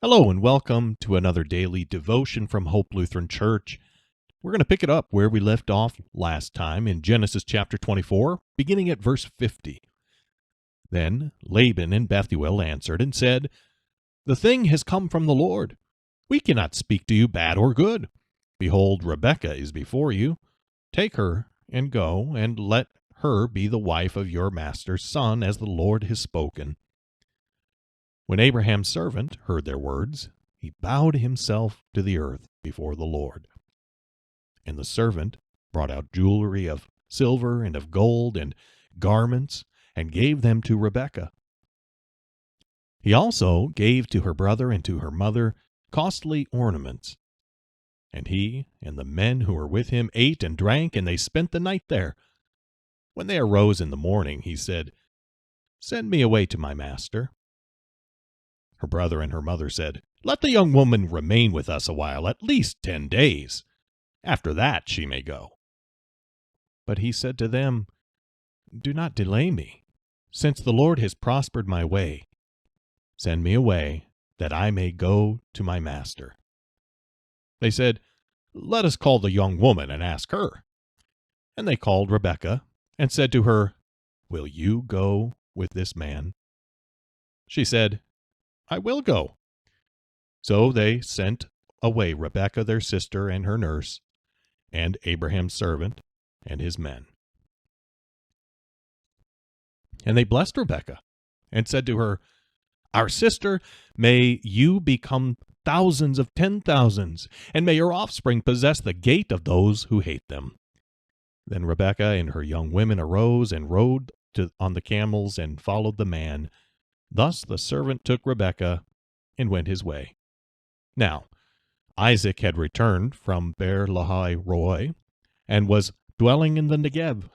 Hello and welcome to another daily devotion from Hope Lutheran Church. We're going to pick it up where we left off last time in Genesis chapter 24, beginning at verse 50. Then Laban and Bethuel answered and said, "The thing has come from the Lord. We cannot speak to you bad or good. Behold, Rebekah is before you. Take her and go, and let her be the wife of your master's son, as the Lord has spoken." When Abraham's servant heard their words, he bowed himself to the earth before the Lord. And the servant brought out jewelry of silver and of gold and garments, and gave them to Rebekah. He also gave to her brother and to her mother costly ornaments. And he and the men who were with him ate and drank, and they spent the night there. When they arose in the morning, he said, "Send me away to my master." Her brother and her mother said, "Let the young woman remain with us a while, at least 10 days. After that she may go." But he said to them, "Do not delay me, since the Lord has prospered my way. Send me away, that I may go to my master." They said, "Let us call the young woman and ask her." And they called Rebekah and said to her, "Will you go with this man?" She said, "I will go." So they sent away Rebekah their sister and her nurse, and Abraham's servant and his men. And they blessed Rebekah, and said to her, "Our sister, may you become thousands of 10,000s, and may your offspring possess the gate of those who hate them." Then Rebekah and her young women arose and rode on the camels and followed the man. Thus the servant took Rebekah and went his way. Now Isaac had returned from Beer-lahai-roi and was dwelling in the Negev.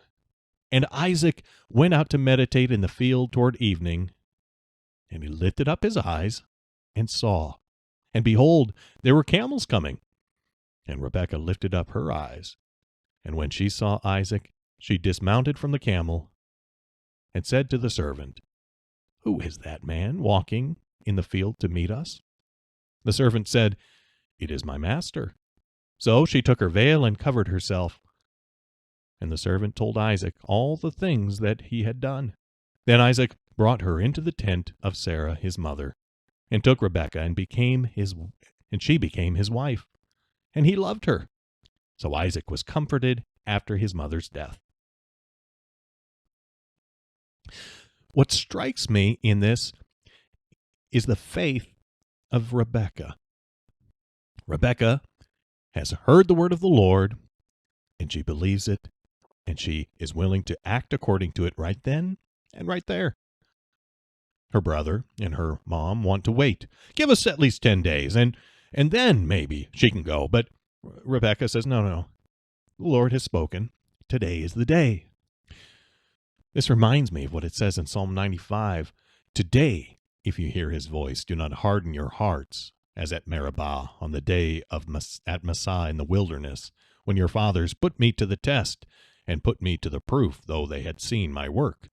And Isaac went out to meditate in the field toward evening. And he lifted up his eyes and saw, and behold, there were camels coming. And Rebekah lifted up her eyes, and when she saw Isaac, she dismounted from the camel and said to the servant, "Who is that man walking in the field to meet us?" The servant said, "It is my master." So she took her veil and covered herself. And the servant told Isaac all the things that he had done. Then Isaac brought her into the tent of Sarah his mother, and took Rebekah, and she became his wife. And he loved her. So Isaac was comforted after his mother's death. What strikes me in this is the faith of Rebekah. Rebekah has heard the word of the Lord, and she believes it, and she is willing to act according to it right then and right there. Her brother and her mom want to wait. "Give us at least 10 days, and then maybe she can go." But Rebekah says, no, the Lord has spoken. Today is the day. This reminds me of what it says in Psalm 95. "Today, if you hear his voice, do not harden your hearts, as at Meribah on the day at Massah in the wilderness, when your fathers put me to the test and put me to the proof, though they had seen my work."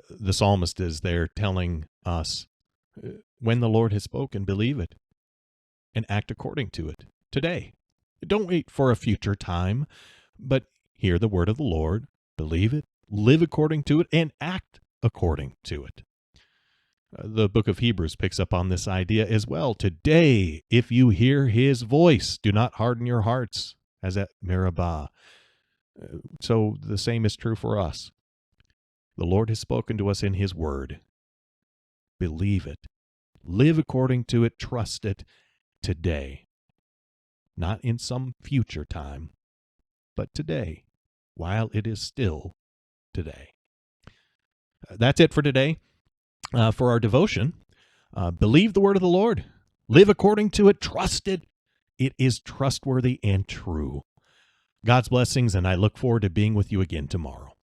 The psalmist is there telling us, when the Lord has spoken, believe it and act according to it today. Don't wait for a future time, but hear the word of the Lord, believe it, live according to it, and act according to it. The book of Hebrews picks up on this idea as well. "Today, if you hear his voice, do not harden your hearts, as at Meribah." So the same is true for us. The Lord has spoken to us in his word. Believe it. Live according to it. Trust it today. Not in some future time, but today, while it is still today. That's it for today. For our devotion, believe the word of the Lord. Live according to it. Trust it. It is trustworthy and true. God's blessings, and I look forward to being with you again tomorrow.